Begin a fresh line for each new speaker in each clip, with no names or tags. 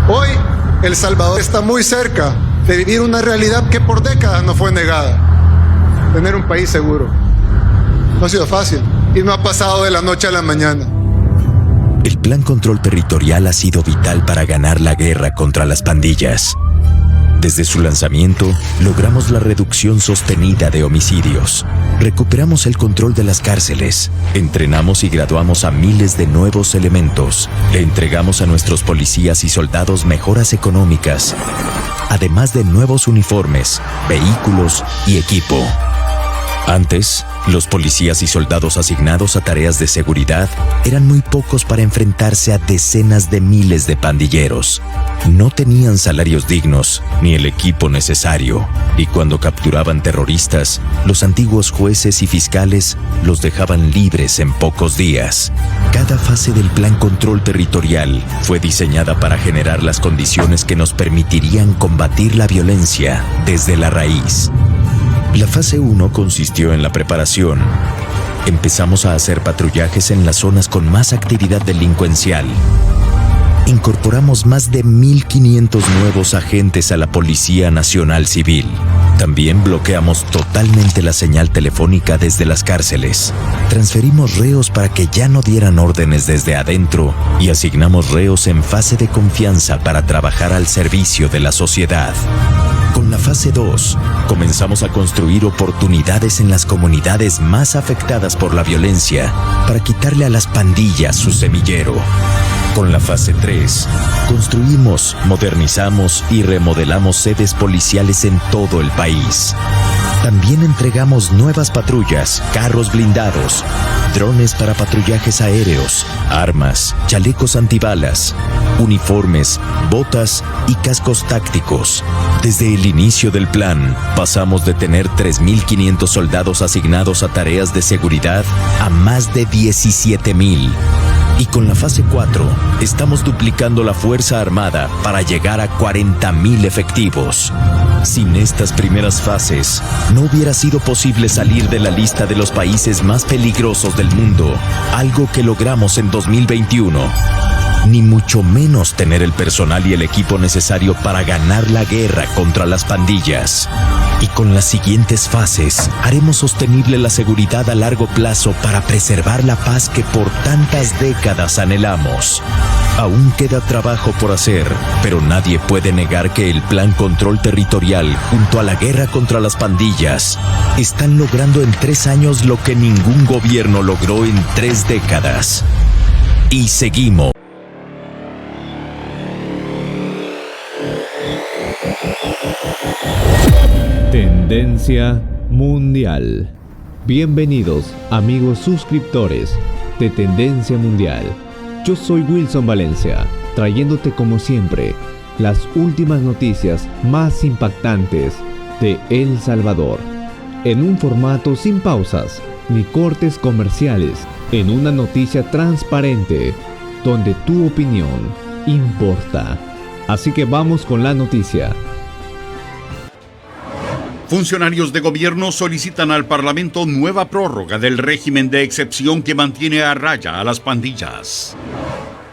Hoy, El Salvador está muy cerca de vivir una realidad que por décadas nos fue negada: tener un país seguro. No ha sido fácil y no ha pasado de la noche a la mañana.
El Plan Control Territorial ha sido vital para ganar la guerra contra las pandillas. Desde su lanzamiento, logramos la reducción sostenida de homicidios. Recuperamos el control de las cárceles. Entrenamos y graduamos a miles de nuevos elementos. Le entregamos a nuestros policías y soldados mejoras económicas, además de nuevos uniformes, vehículos y equipo. Antes, los policías y soldados asignados a tareas de seguridad eran muy pocos para enfrentarse a decenas de miles de pandilleros. No tenían salarios dignos ni el equipo necesario, y cuando capturaban terroristas, los antiguos jueces y fiscales los dejaban libres en pocos días. Cada fase del Plan Control Territorial fue diseñada para generar las condiciones que nos permitirían combatir la violencia desde la raíz. La fase 1 consistió en la preparación. Empezamos a hacer patrullajes en las zonas con más actividad delincuencial. Incorporamos más de 1,500 nuevos agentes a la Policía Nacional Civil. También bloqueamos totalmente la señal telefónica desde las cárceles. Transferimos reos para que ya no dieran órdenes desde adentro y asignamos reos en fase de confianza para trabajar al servicio de la sociedad. Con la fase 2, comenzamos a construir oportunidades en las comunidades más afectadas por la violencia para quitarle a las pandillas su semillero. Con la fase 3, construimos, modernizamos y remodelamos sedes policiales en todo el país. También entregamos nuevas patrullas, carros blindados, drones para patrullajes aéreos, armas, chalecos antibalas, uniformes, botas y cascos tácticos. Desde el inicio del plan, pasamos de tener 3,500 soldados asignados a tareas de seguridad a más de 17,000. Y con la fase 4, estamos duplicando la Fuerza Armada para llegar a 40,000 efectivos. Sin estas primeras fases, no hubiera sido posible salir de la lista de los países más peligrosos del mundo, algo que logramos en 2021. Ni mucho menos tener el personal y el equipo necesario para ganar la guerra contra las pandillas. Y con las siguientes fases, haremos sostenible la seguridad a largo plazo para preservar la paz que por tantas décadas anhelamos. Aún queda trabajo por hacer, pero nadie puede negar que el Plan Control Territorial, junto a la guerra contra las pandillas, están logrando en 3 años lo que ningún gobierno logró en 3 décadas. Y seguimos.
Tendencia Mundial. Bienvenidos, amigos suscriptores de Tendencia Mundial. Yo soy Wilson Valencia, trayéndote como siempre las últimas noticias más impactantes de El Salvador, en un formato sin pausas ni cortes comerciales, en una noticia transparente, donde tu opinión importa. Así que vamos con la noticia.
Funcionarios de gobierno solicitan al Parlamento nueva prórroga del régimen de excepción que mantiene a raya a las pandillas.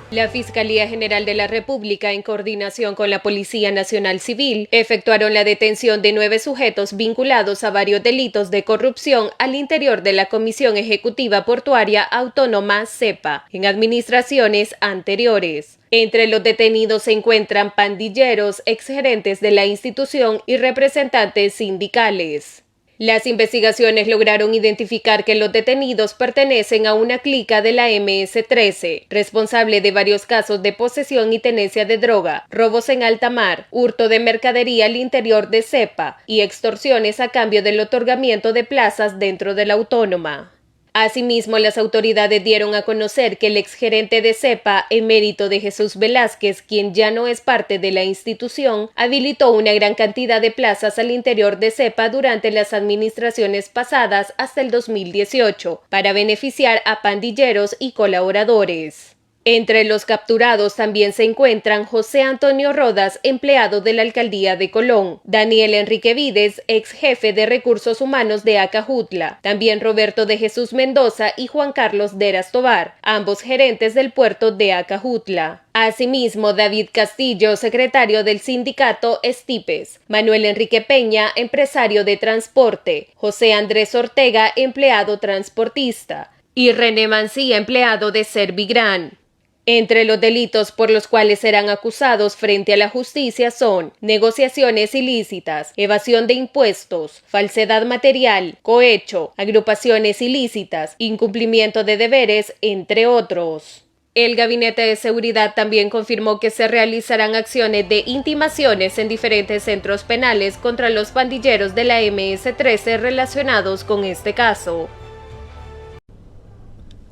La Fiscalía General de la República, en coordinación con la Policía Nacional Civil, efectuaron la detención de 9 sujetos vinculados a varios delitos de corrupción al interior de la Comisión Ejecutiva Portuaria Autónoma CEPA, en administraciones anteriores. Entre los detenidos se encuentran pandilleros, exgerentes de la institución y representantes sindicales. Las investigaciones lograron identificar que los detenidos pertenecen a una clica de la MS-13, responsable de varios casos de posesión y tenencia de droga, robos en alta mar, hurto de mercadería al interior de CEPA y extorsiones a cambio del otorgamiento de plazas dentro de la autónoma. Asimismo, las autoridades dieron a conocer que el exgerente de CEPA, emérito de Jesús Velázquez, quien ya no es parte de la institución, habilitó una gran cantidad de plazas al interior de CEPA durante las administraciones pasadas hasta el 2018, para beneficiar a pandilleros y colaboradores. Entre los capturados también se encuentran José Antonio Rodas, empleado de la Alcaldía de Colón, Daniel Enrique Vides, ex jefe de Recursos Humanos de Acajutla, también Roberto de Jesús Mendoza y Juan Carlos Deras Tobar, ambos gerentes del puerto de Acajutla. Asimismo, David Castillo, secretario del sindicato Estipes, Manuel Enrique Peña, empresario de transporte, José Andrés Ortega, empleado transportista, y René Mancía, empleado de Servigran. Entre los delitos por los cuales serán acusados frente a la justicia son negociaciones ilícitas, evasión de impuestos, falsedad material, cohecho, agrupaciones ilícitas, incumplimiento de deberes, entre otros. El Gabinete de Seguridad también confirmó que se realizarán acciones de intimaciones en diferentes centros penales contra los pandilleros de la MS-13 relacionados con este caso.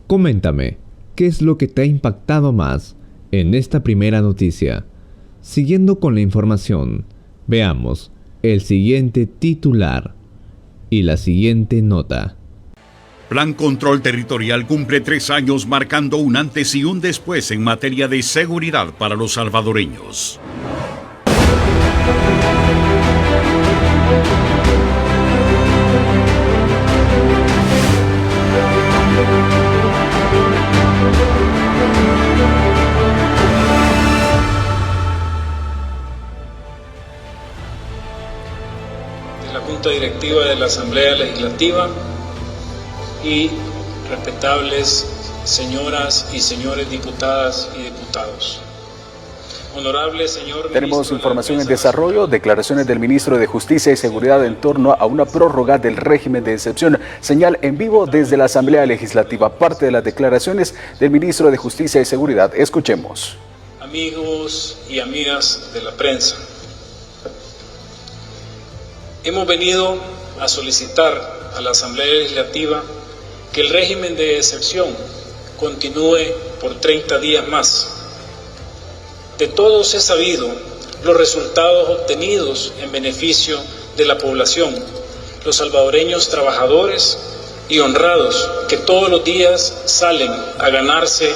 Coméntame, ¿qué es lo que te ha impactado más en esta primera noticia? Siguiendo con la información, veamos el siguiente titular y la siguiente nota.
Plan Control Territorial cumple 3 años marcando un antes y un después en materia de seguridad para los salvadoreños.
Directiva de la Asamblea Legislativa y respetables señoras y señores diputadas y diputados. Honorable señor
Tenemos información en desarrollo, declaraciones del ministro de Justicia y Seguridad en torno a una prórroga del régimen de excepción. Señal en vivo desde la Asamblea Legislativa, parte de las declaraciones del ministro de Justicia y Seguridad. Escuchemos.
Amigos y amigas de la prensa, hemos venido a solicitar a la Asamblea Legislativa que el régimen de excepción continúe por 30 días más. De todos es sabido los resultados obtenidos en beneficio de la población, los salvadoreños trabajadores y honrados que todos los días salen a ganarse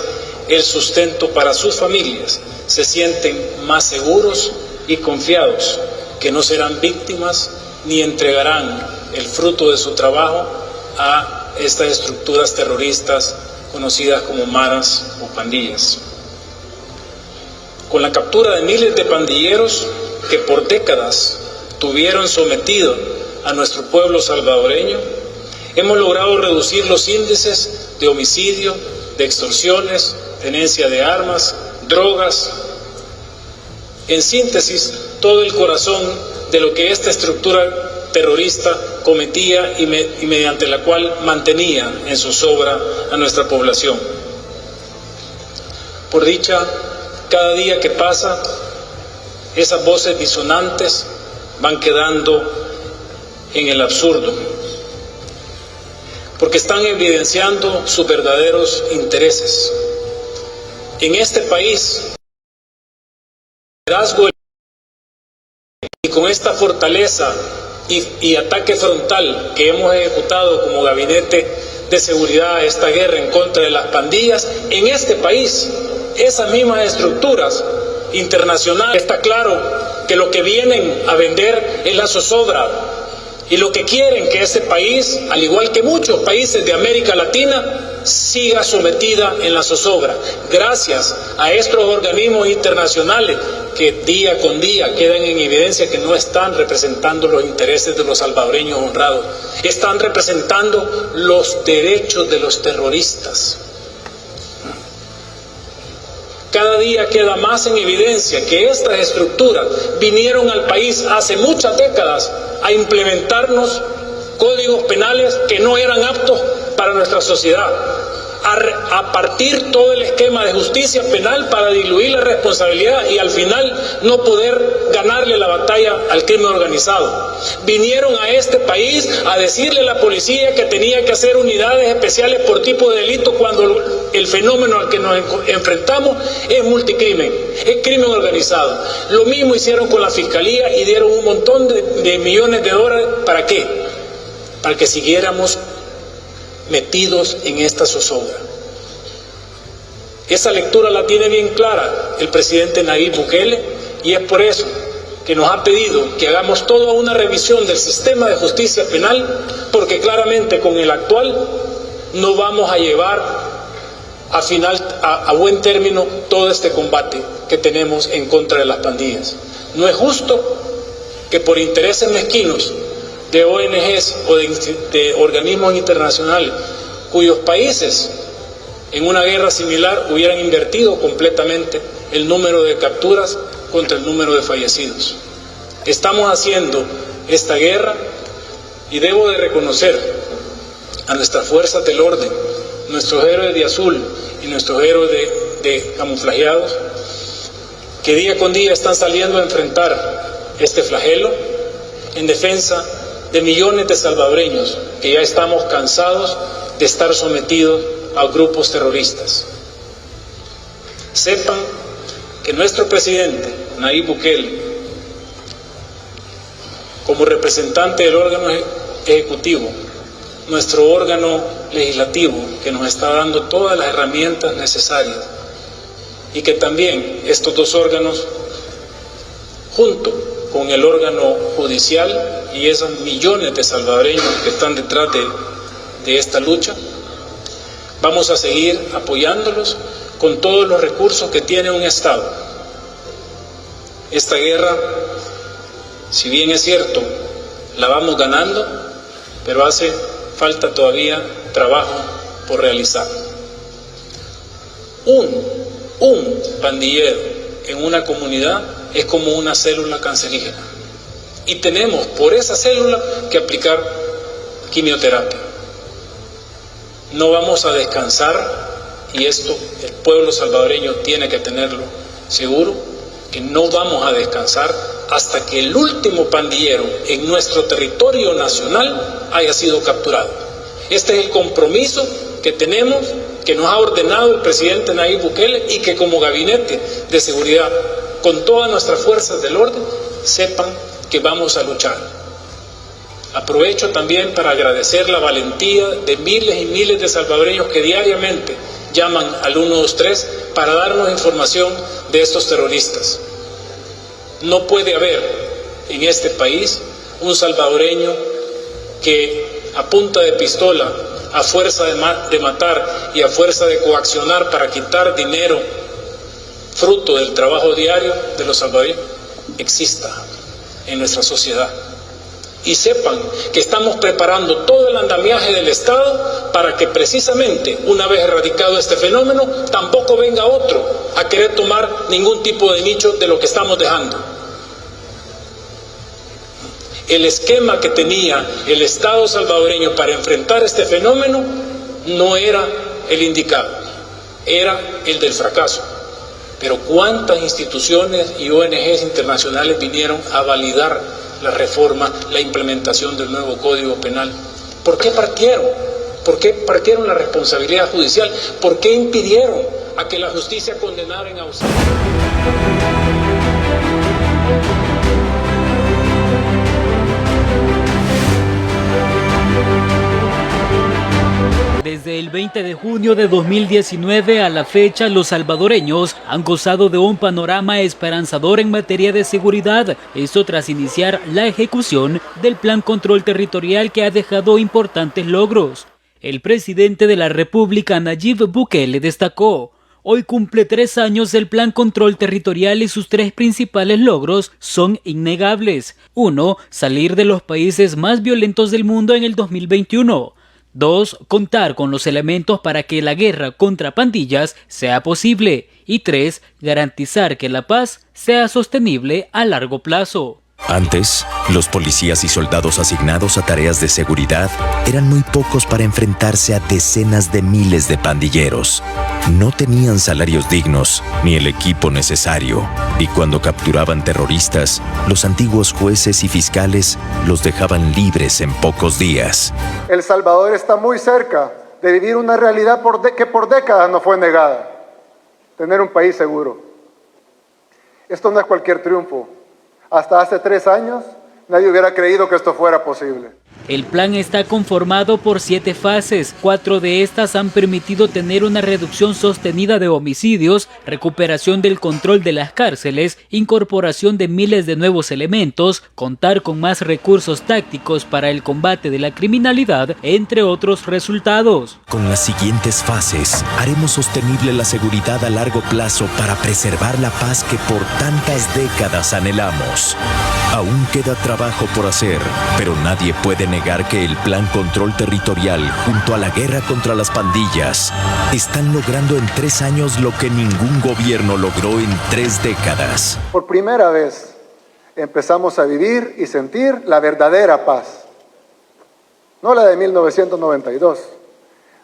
el sustento para sus familias, se sienten más seguros y confiados que no serán víctimas ni entregarán el fruto de su trabajo a estas estructuras terroristas conocidas como maras o pandillas. Con la captura de miles de pandilleros que por décadas tuvieron sometido a nuestro pueblo salvadoreño, hemos logrado reducir los índices de homicidio, de extorsiones, tenencia de armas, drogas. En síntesis, todo el corazón de lo que esta estructura terrorista cometía y mediante la cual mantenía en zozobra a nuestra población. Por dicha, cada día que pasa, esas voces disonantes van quedando en el absurdo, porque están evidenciando sus verdaderos intereses. En este país, el liderazgo y con esta fortaleza y ataque frontal que hemos ejecutado como Gabinete de Seguridad a esta guerra en contra de las pandillas, en este país, esas mismas estructuras internacionales, está claro que lo que vienen a vender es la zozobra y lo que quieren que ese país, al igual que muchos países de América Latina, siga sometida en la zozobra, gracias a estos organismos internacionales que día con día quedan en evidencia que no están representando los intereses de los salvadoreños honrados, están representando los derechos de los terroristas. Cada día queda más en evidencia que estas estructuras vinieron al país hace muchas décadas a implementarnos códigos penales que no eran aptos para nuestra sociedad, a partir todo el esquema de justicia penal para diluir la responsabilidad y al final no poder ganarle la batalla al crimen organizado. Vinieron a este país a decirle a la policía que tenía que hacer unidades especiales por tipo de delito cuando el fenómeno al que nos enfrentamos es multicrimen, es crimen organizado. Lo mismo hicieron con la fiscalía y dieron un montón de millones de dólares. ¿Para qué? Para que siguiéramos metidos en esta zozobra. Esa lectura la tiene bien clara el presidente Nayib Bukele y es por eso que nos ha pedido que hagamos toda una revisión del sistema de justicia penal, porque claramente con el actual no vamos a llevar a buen término todo este combate que tenemos en contra de las pandillas. No es justo que por intereses mezquinos de ONGs o de organismos internacionales cuyos países en una guerra similar hubieran invertido completamente el número de capturas contra el número de fallecidos. Estamos haciendo esta guerra y debo de reconocer a nuestras fuerzas del orden, nuestros héroes de azul y nuestros héroes de camuflajeados, que día con día están saliendo a enfrentar este flagelo en defensa de millones de salvadoreños que ya estamos cansados de estar sometidos a grupos terroristas. Sepan que nuestro presidente, Nayib Bukele, como representante del órgano ejecutivo, nuestro órgano legislativo, que nos está dando todas las herramientas necesarias, y que también estos dos órganos, junto con el órgano judicial y esos millones de salvadoreños que están detrás de esta lucha, vamos a seguir apoyándolos con todos los recursos que tiene un Estado. Esta guerra, si bien es cierto, la vamos ganando, pero hace falta todavía trabajo por realizar. Un pandillero en una comunidad es como una célula cancerígena y tenemos por esa célula que aplicar quimioterapia. No vamos a descansar, y esto el pueblo salvadoreño tiene que tenerlo seguro, que no vamos a descansar hasta que el último pandillero en nuestro territorio nacional haya sido capturado. Este es el compromiso que tenemos, que nos ha ordenado el presidente Nayib Bukele, y que como gabinete de seguridad, con todas nuestras fuerzas del orden, sepan que vamos a luchar. Aprovecho también para agradecer la valentía de miles y miles de salvadoreños que diariamente llaman al 123 para darnos información de estos terroristas. No puede haber en este país un salvadoreño que a punta de pistola, a fuerza de matar y a fuerza de coaccionar para quitar dinero fruto del trabajo diario de los salvadoreños exista en nuestra sociedad. Y sepan que estamos preparando todo el andamiaje del Estado para que precisamente una vez erradicado este fenómeno tampoco venga otro a querer tomar ningún tipo de nicho de lo que estamos dejando. El esquema que tenía el Estado salvadoreño para enfrentar este fenómeno no era el indicado, era el del fracaso. Pero ¿cuántas instituciones y ONGs internacionales vinieron a validar la reforma, la implementación del nuevo Código Penal? ¿Por qué partieron? ¿Por qué partieron la responsabilidad judicial? ¿Por qué impidieron a que la justicia condenara en ausencia?
Desde el 20 de junio de 2019 a la fecha, los salvadoreños han gozado de un panorama esperanzador en materia de seguridad. Esto tras iniciar la ejecución del Plan Control Territorial, que ha dejado importantes logros. El presidente de la República, Nayib Bukele, destacó: hoy cumple 3 años el Plan Control Territorial y sus 3 principales logros son innegables. 1. Salir de los países más violentos del mundo en el 2021. 2. Contar con los elementos para que la guerra contra pandillas sea posible. Y 3. Garantizar que la paz sea sostenible a largo plazo.
Antes, los policías y soldados asignados a tareas de seguridad eran muy pocos para enfrentarse a decenas de miles de pandilleros. No tenían salarios dignos ni el equipo necesario, y cuando capturaban terroristas, los antiguos jueces y fiscales los dejaban libres en pocos días.
El Salvador está muy cerca de vivir una realidad que por décadas nos fue negada: tener un país seguro. Esto no es cualquier triunfo. Hasta hace 3 años nadie hubiera creído que esto fuera posible.
El plan está conformado por 7 fases. 4 de estas han permitido tener una reducción sostenida de homicidios, recuperación del control de las cárceles, incorporación de miles de nuevos elementos, contar con más recursos tácticos para el combate de la criminalidad, entre otros resultados.
Con las siguientes fases, haremos sostenible la seguridad a largo plazo para preservar la paz que por tantas décadas anhelamos. Aún queda trabajo por hacer, pero nadie puede negar que el Plan Control Territorial, junto a la guerra contra las pandillas, están logrando en 3 años lo que ningún gobierno logró en 3 décadas.
Por primera vez empezamos a vivir y sentir la verdadera paz. No la de 1992,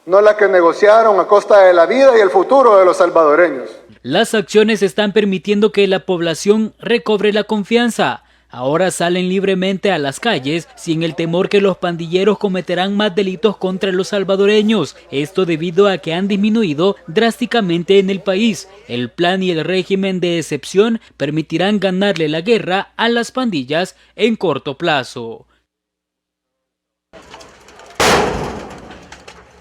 no la que negociaron a costa de la vida y el futuro de los salvadoreños.
Las acciones están permitiendo que la población recobre la confianza. Ahora salen libremente a las calles sin el temor que los pandilleros cometerán más delitos contra los salvadoreños. Esto debido a que han disminuido drásticamente en el país. El plan y el régimen de excepción permitirán ganarle la guerra a las pandillas en corto plazo.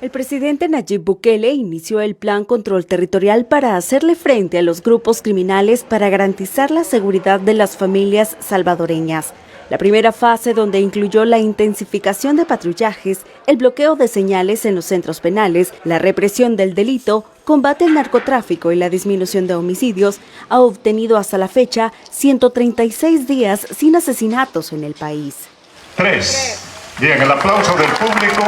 El presidente Nayib Bukele inició el Plan Control Territorial para hacerle frente a los grupos criminales para garantizar la seguridad de las familias salvadoreñas. La primera fase, donde incluyó la intensificación de patrullajes, el bloqueo de señales en los centros penales, la represión del delito, combate al narcotráfico y la disminución de homicidios, ha obtenido hasta la fecha 136 días sin asesinatos en el país.
3. Bien, el aplauso del público.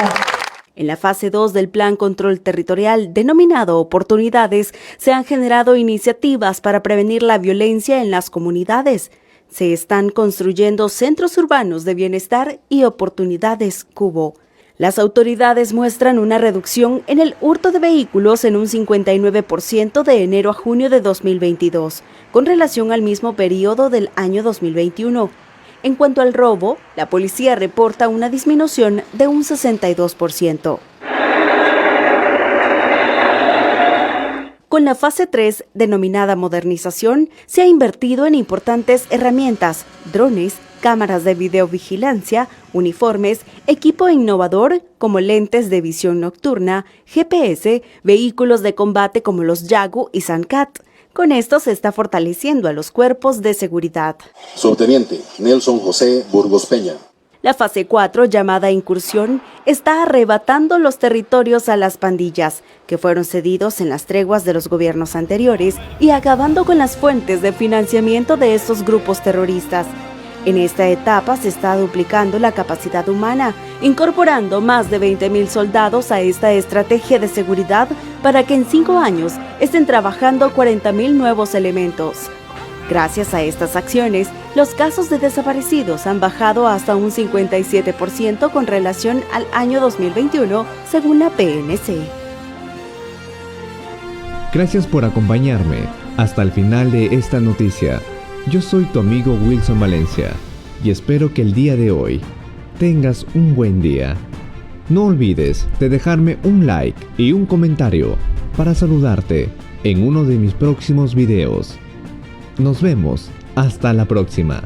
En la fase 2 del Plan Control Territorial, denominado Oportunidades, se han generado iniciativas para prevenir la violencia en las comunidades. Se están construyendo centros urbanos de bienestar y oportunidades cubo. Las autoridades muestran una reducción en el hurto de vehículos en un 59% de enero a junio de 2022, con relación al mismo periodo del año 2021. En cuanto al robo, la policía reporta una disminución de un 62%. Con la fase 3, denominada modernización, se ha invertido en importantes herramientas, drones, cámaras de videovigilancia, uniformes, equipo innovador como lentes de visión nocturna, GPS, vehículos de combate como los Yagu y Sancat. Con esto se está fortaleciendo a los cuerpos de seguridad.
Subteniente Nelson José Burgos Peña.
La fase 4, llamada incursión, está arrebatando los territorios a las pandillas, que fueron cedidos en las treguas de los gobiernos anteriores, y acabando con las fuentes de financiamiento de estos grupos terroristas. En esta etapa se está duplicando la capacidad humana, incorporando más de 20.000 soldados a esta estrategia de seguridad para que en 5 años estén trabajando 40.000 nuevos elementos. Gracias a estas acciones, los casos de desaparecidos han bajado hasta un 57% con relación al año 2021, según la PNC.
Gracias por acompañarme hasta el final de esta noticia. Yo soy tu amigo Wilson Valencia y espero que el día de hoy tengas un buen día. No olvides de dejarme un like y un comentario para saludarte en uno de mis próximos videos. Nos vemos hasta la próxima.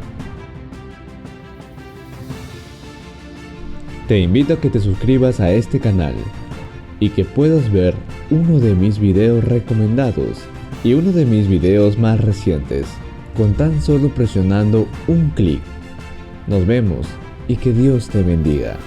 Te invito a que te suscribas a este canal y que puedas ver uno de mis videos recomendados y uno de mis videos más recientes con tan solo presionando un clic. Nos vemos y que Dios te bendiga.